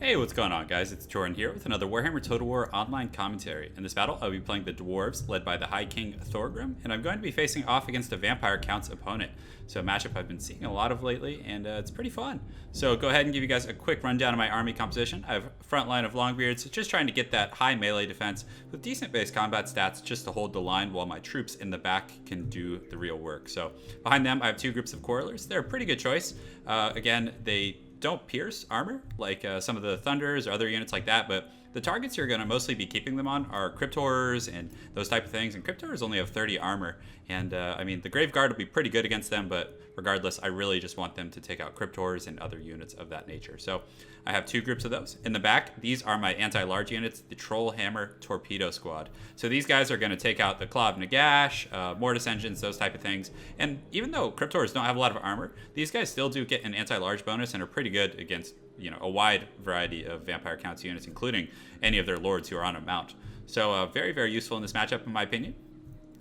Hey, what's going on, guys? It's Jordan here with another Warhammer Total War online commentary. In this battle, I'll be playing the Dwarves, led by the High King Thorgrim, and I'm going to be facing off against a Vampire Count's opponent. So a matchup I've been seeing a lot of lately, and it's pretty fun. So go ahead and give you guys a quick rundown of my army composition. I have a front line of Longbeards, just trying to get that high melee defense with decent base combat stats just to hold the line while my troops in the back can do the real work. So behind them, I have two groups of Quarrelers. They're a pretty good choice. Again, they don't pierce armor like some of the Thunders or other units like that, but the targets you're going to mostly be keeping them on are Crypt Horrors and those type of things, and Crypt Horrors only have 30 armor, and I mean, the Grave Guard will be pretty good against them, but regardless, I really just want them to take out Crypt Horrors and other units of that nature. So I have two groups of those. In the back, these are my anti-large units, the Troll Hammer Torpedo Squad. So these guys are going to take out the Claw of Nagash, Mortis Engines, those type of things. And even though Crypt Horrors don't have a lot of armor, these guys still do get an anti-large bonus and are pretty good against, you know, a wide variety of Vampire Counts units, including any of their lords who are on a mount. So very, very useful in this matchup, in my opinion.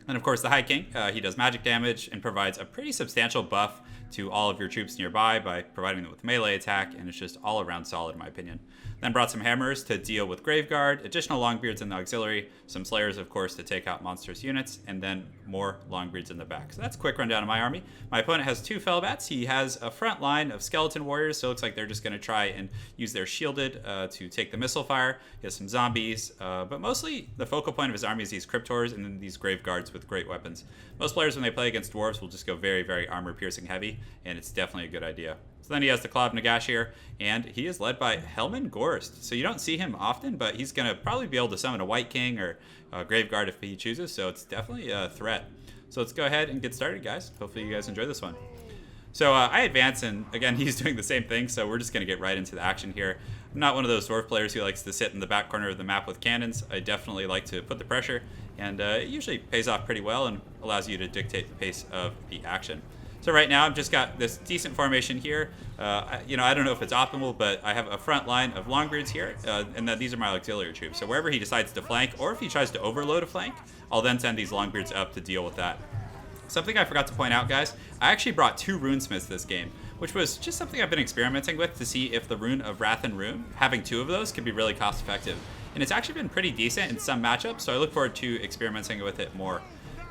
And of course, the High King, he does magic damage and provides a pretty substantial buff to all of your troops nearby by providing them with melee attack, and it's just all around solid in my opinion. Then brought some hammers to deal with Graveguard, additional Longbeards in the auxiliary, some Slayers of course to take out monstrous units, and then more Longbeards in the back. So that's a quick rundown of my army. My opponent has two Fellbats. He has a front line of Skeleton Warriors, so it looks like they're just going to try and use their Shielded to take the missile fire. He has some zombies, but mostly the focal point of his army is these Crypt Horrors and then these Graveguards with great weapons. Most players when they play against Dwarves will just go very, very armor-piercing heavy, and it's definitely a good idea. So then he has the Claw of Nagash here, and he is led by GHORST. So you don't see him often, but he's going to probably be able to summon a White King or a Graveguard if he chooses, so it's definitely a threat. So let's go ahead and get started, guys. Hopefully you guys enjoy this one. So I advance, and again, he's doing the same thing, so we're just going to get right into the action here. I'm not one of those Dwarf players who likes to sit in the back corner of the map with cannons. I definitely like to put the pressure, and it usually pays off pretty well and allows you to dictate the pace of the action. So right now I've just got this decent formation here. I don't know if it's optimal, but I have a front line of Longbeards here, and then these are my auxiliary troops. So wherever he decides to flank, or if he tries to overload a flank, I'll then send these Longbeards up to deal with that. Something I forgot to point out, guys, I actually brought two Runesmiths this game, which was just something I've been experimenting with to see if the Rune of Wrath and Rune, having two of those, can be really cost effective. And it's actually been pretty decent in some matchups, so I look forward to experimenting with it more.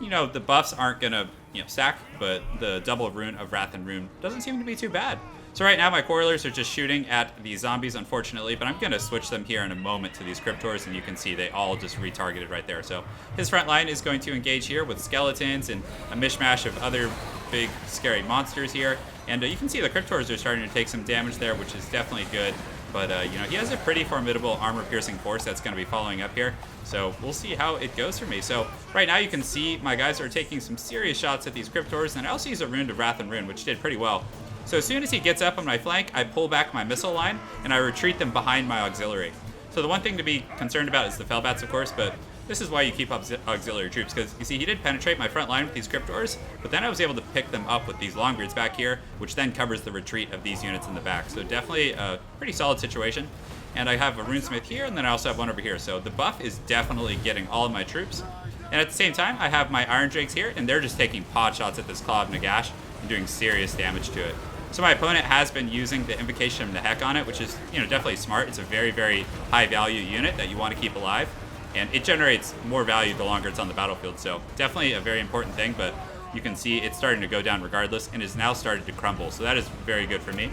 You know, the buffs aren't going to, stack, but the double Rune of Wrath and Rune doesn't seem to be too bad. So right now my Quarrelers are just shooting at these zombies, unfortunately, but I'm going to switch them here in a moment to these Crypt Horrors, and you can see they all just retargeted right there. So his front line is going to engage here with skeletons and a mishmash of other big, scary monsters here. And you can see the Crypt Horrors are starting to take some damage there, which is definitely good. But, he has a pretty formidable armor-piercing force that's going to be following up here. So we'll see how it goes for me. So right now you can see my guys are taking some serious shots at these Crypt Horrors, and I also use a Rune of Wrath and Rune, which did pretty well. So as soon as he gets up on my flank, I pull back my missile line, and I retreat them behind my auxiliary. So the one thing to be concerned about is the Fellbats, of course, but this is why you keep auxiliary troops, because you see he did penetrate my front line with these Crypt Horrors, but then I was able to pick them up with these Longbeards back here, which then covers the retreat of these units in the back. So definitely a pretty solid situation. And I have a Runesmith here, and then I also have one over here. So the buff is definitely getting all of my troops. And at the same time, I have my Iron Drakes here, and they're just taking pod shots at this Claw of Nagash and doing serious damage to it. So my opponent has been using the Invocation of Nehek on it, which is, definitely smart. It's a very, very high value unit that you want to keep alive. And it generates more value the longer it's on the battlefield. So definitely a very important thing, but you can see it's starting to go down regardless and is now started to crumble. So that is very good for me.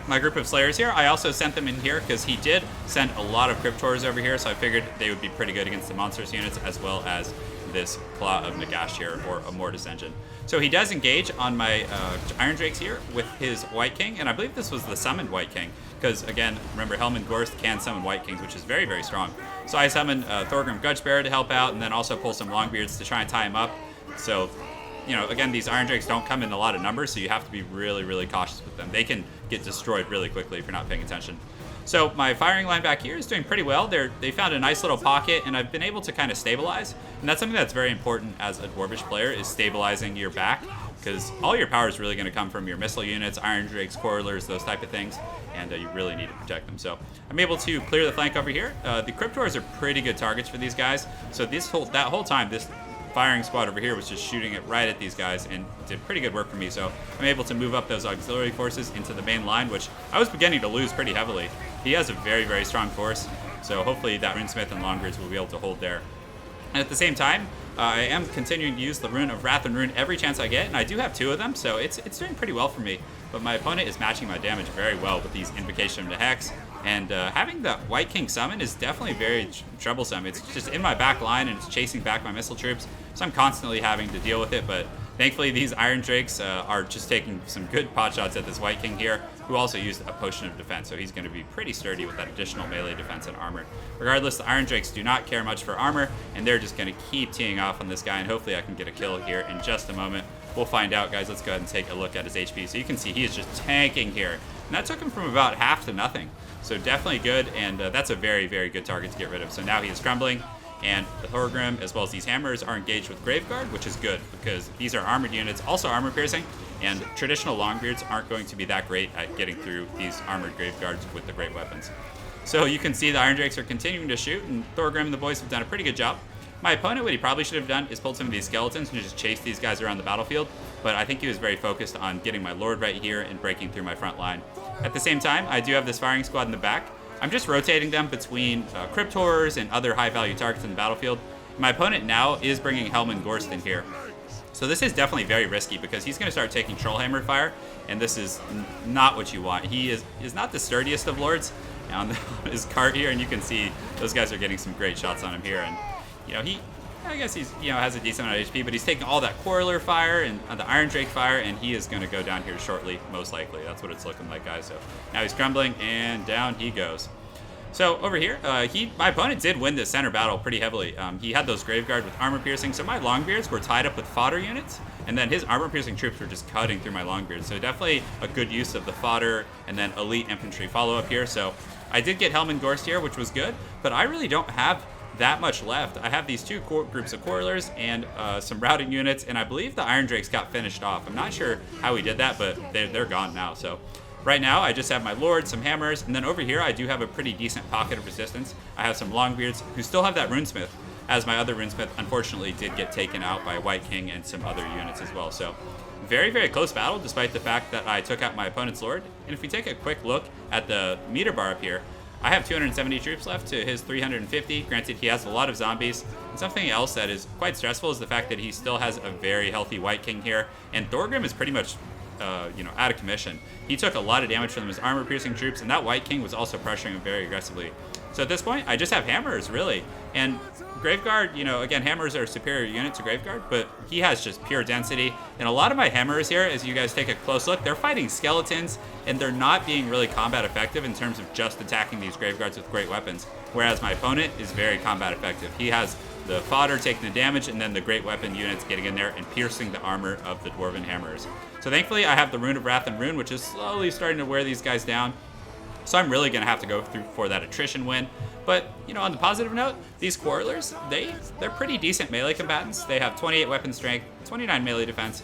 My group of Slayers here, I also sent them in here because he did send a lot of Crypt Horrors over here, so I figured they would be pretty good against the monstrous units as well as this Claw of Nagash here, or a Mortis Engine. So he does engage on my Iron Drakes here with his White King, and I believe this was the summoned White King, because again, remember GHORST can summon White Kings, which is very, very strong. So I summon Thorgrim Gudgebearer to help out, and then also pull some Longbeards to try and tie him up. So, again, these Iron Drakes don't come in a lot of numbers, so you have to be really, really cautious with them. They can get destroyed really quickly if you're not paying attention. So my firing line back here is doing pretty well. They found a nice little pocket, and I've been able to kind of stabilize. And that's something that's very important as a Dwarvish player, is stabilizing your back, because all your power is really going to come from your missile units, Iron Drakes, Quarrelers, those type of things, and you really need to protect them. So I'm able to clear the flank over here. The Crypt Horrors are pretty good targets for these guys. So that whole time, this firing squad over here was just shooting it right at these guys and did pretty good work for me. So I'm able to move up those auxiliary forces into the main line, which I was beginning to lose pretty heavily. He has a very, very strong force, so hopefully that Runesmith and Longbeards will be able to hold there. And at the same time, I am continuing to use the Rune of Wrath and Rune every chance I get, and I do have 2 of them, so it's doing pretty well for me. But my opponent is matching my damage very well with these Invocation to Hex, and having the White King summon is definitely very troublesome. It's just in my back line, and it's chasing back my missile troops, so I'm constantly having to deal with it, but thankfully these Iron Drakes are just taking some good pot shots at this White King here, who also used a Potion of Defense, so he's going to be pretty sturdy with that additional melee defense and armor. Regardless, the Iron Drakes do not care much for armor, and they're just going to keep teeing off on this guy, and hopefully I can get a kill here in just a moment. We'll find out, guys. Let's go ahead and take a look at his HP. So you can see he is just tanking here, and that took him from about half to nothing. So definitely good, and that's a very, very good target to get rid of. So now he is crumbling, and the Thorgrim, as well as these hammers, are engaged with Graveguard, which is good, because these are armored units, also armor piercing, and traditional Longbeards aren't going to be that great at getting through these armored Graveguards with the great weapons. So you can see the Iron Drakes are continuing to shoot, and Thorgrim and the boys have done a pretty good job. My opponent, what he probably should have done is pulled some of these skeletons and just chased these guys around the battlefield, but I think he was very focused on getting my Lord right here and breaking through my front line. At the same time, I do have this firing squad in the back. I'm just rotating them between Crypt Horrors and other high-value targets in the battlefield. My opponent now is bringing Helm and GHORST in here. So this is definitely very risky because he's going to start taking Trollhammer fire, and this is not what you want. He is not the sturdiest of lords on his cart here, and you can see those guys are getting some great shots on him here. And I guess he's has a decent amount of HP, but he's taking all that Quarreler fire and the Iron Drake fire, and he is going to go down here shortly, most likely. That's what it's looking like, guys. So now he's crumbling, and down he goes. So over here, my opponent did win this center battle pretty heavily. He had those Graveguard with armor piercing, so my Longbeards were tied up with fodder units, and then his armor piercing troops were just cutting through my Longbeards. So definitely a good use of the fodder and then elite infantry follow up here. So I did get Helm and GHORST here, which was good, but I really don't have that much left. I have these 2 groups of Quarrelers and some routing units, and I believe the Iron Drakes got finished off. I'm not sure how he did that, but they're gone now. So right now, I just have my Lord, some hammers, and then over here, I do have a pretty decent pocket of resistance. I have some Longbeards who still have that Runesmith, as my other Runesmith unfortunately did get taken out by White King and some other units as well. So very, very close battle, despite the fact that I took out my opponent's Lord. And if we take a quick look at the meter bar up here, I have 270 troops left to his 350. Granted, he has a lot of zombies. And something else that is quite stressful is the fact that he still has a very healthy White King here. And Thorgrim is pretty much, out of commission. He took a lot of damage from his armor-piercing troops, and that White King was also pressuring him very aggressively. So at this point, I just have hammers, really. And Graveguard, again, hammers are a superior unit to Graveguard, but he has just pure density. And a lot of my hammers here, as you guys take a close look, they're fighting skeletons, and they're not being really combat effective in terms of just attacking these Graveguards with great weapons. Whereas my opponent is very combat effective. He has the fodder taking the damage, and then the great weapon units getting in there and piercing the armor of the Dwarven hammers. So thankfully, I have the Rune of Wrath and Rune, which is slowly starting to wear these guys down. So I'm really going to have to go through for that attrition win. But, on the positive note, these Quarrelers, they're pretty decent melee combatants. They have 28 weapon strength, 29 melee defense.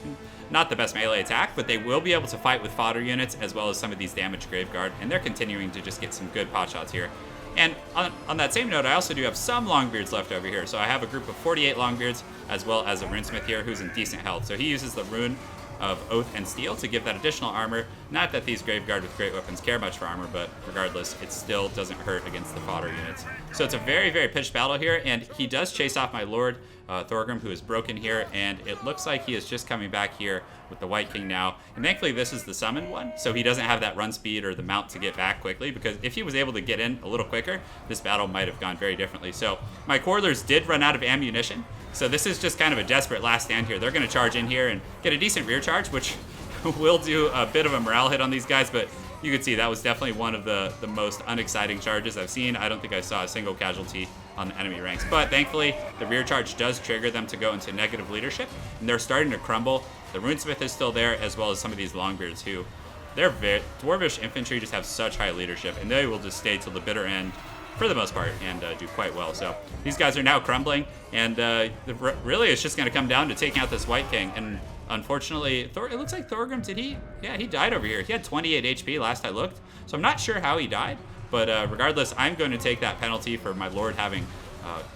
Not the best melee attack, but they will be able to fight with fodder units as well as some of these damaged Graveguard, and they're continuing to just get some good pot shots here. And on that same note, I also do have some Longbeards left over here. So I have a group of 48 Longbeards as well as a Runesmith here who's in decent health. So he uses the Rune of Oath and Steel to give that additional armor. Not that these Graveguard with great weapons care much for armor, but regardless, it still doesn't hurt against the fodder units. So it's a very, very pitched battle here, and he does chase off my Lord, Thorgrim, who is broken here, and it looks like he is just coming back here with the White King now. And thankfully, this is the summoned one, so he doesn't have that run speed or the mount to get back quickly, because if he was able to get in a little quicker, this battle might have gone very differently. So my Quarrelers did run out of ammunition, so this is just kind of a desperate last stand here. They're going to charge in here and get a decent rear charge, which will do a bit of a morale hit on these guys, but you can see that was definitely one of the most unexciting charges I've seen. I don't think I saw a single casualty on the enemy ranks, but thankfully the rear charge does trigger them to go into negative leadership, and they're starting to crumble. The Runesmith is still there, as well as some of these Longbeards who, Dwarvish infantry just have such high leadership, and they will just stay till the bitter end for the most part and do quite well. So these guys are now crumbling, and really it's just going to come down to taking out this White King. And unfortunately, it looks like Thorgrim, he died over here. He had 28 HP last I looked, so I'm not sure how he died, but regardless, I'm going to take that penalty for my Lord having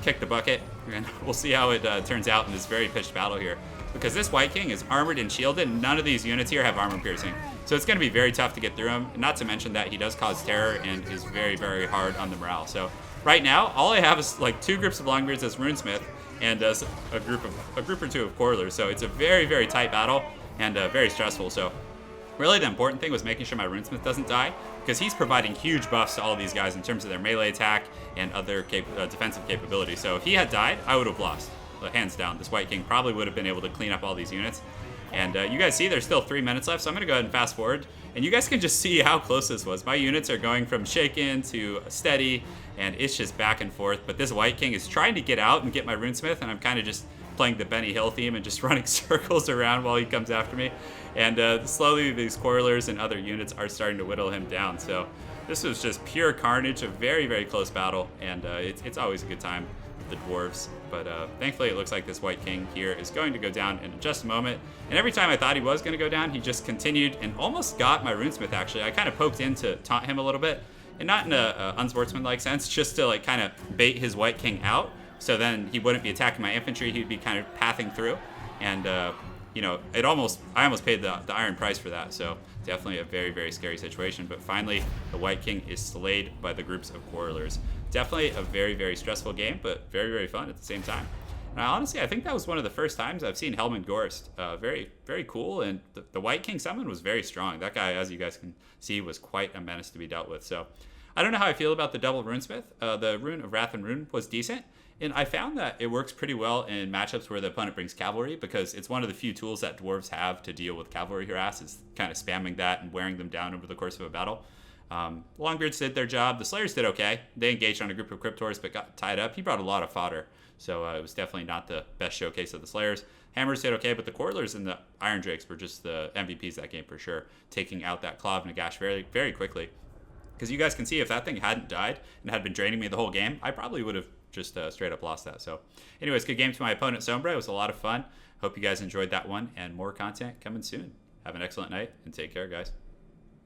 kick the bucket, and we'll see how it turns out in this very pitched battle here. Because this White King is armored and shielded, and none of these units here have armor piercing. So it's going to be very tough to get through him, not to mention that he does cause terror and is very, very hard on the morale. So right now, all I have is like 2 groups of Longbeards as Runesmith, and a group or 2 of Quarrelers. So it's a very, very tight battle, and very stressful. So really the important thing was making sure my Runesmith doesn't die, because he's providing huge buffs to all of these guys in terms of their melee attack and other defensive capabilities. So if he had died, I would have lost. Hands down. This White King probably would have been able to clean up all these units. And you guys see there's still 3 minutes left, so I'm going to go ahead and fast forward. And you guys can just see how close this was. My units are going from shaken to steady, and it's just back and forth. But this White King is trying to get out and get my Runesmith, and I'm kind of just playing the Benny Hill theme and just running circles around while he comes after me. And slowly these Quarrelers and other units are starting to whittle him down. So this was just pure carnage, a very, very close battle, and it's always a good time with the Dwarves. But thankfully it looks like this White King here is going to go down in just a moment. And every time I thought he was going to go down, he just continued and almost got my Runesmith, actually. I kind of poked in to taunt him a little bit, and not in a unsportsmanlike sense, just to like kind of bait his White King out, so then he wouldn't be attacking my infantry, he'd be kind of pathing through. And you know, I almost paid the iron price for that, so definitely a very, very scary situation. But finally, the White King is slayed by the groups of Quarrelers. Definitely a very, very stressful game, but very, very fun at the same time. And honestly, I think that was one of the first times I've seen Helmand GHORST. Very, very cool, and the White King summon was very strong. That guy, as you guys can see, was quite a menace to be dealt with. So I don't know how I feel about the double Runesmith. The Rune of Wrath and Rune was decent, and I found that it works pretty well in matchups where the opponent brings cavalry, because it's one of the few tools that Dwarves have to deal with cavalry harass, is kind of spamming that and wearing them down over the course of a battle. Longbeards did their job. The Slayers did okay. They engaged on a group of Cryptors but got tied up. He brought a lot of fodder, so it was definitely not the best showcase of the Slayers. Hammers did okay, but the Quarrelers and the Iron Drakes were just the MVPs that game for sure, taking out that Claw of Nagash very, very quickly. Because you guys can see, if that thing hadn't died and had been draining me the whole game, I probably would have just straight up lost that. So anyways, good game to my opponent Sombra. It was a lot of fun. Hope you guys enjoyed that one, and more content coming soon. Have an excellent night, and take care, guys.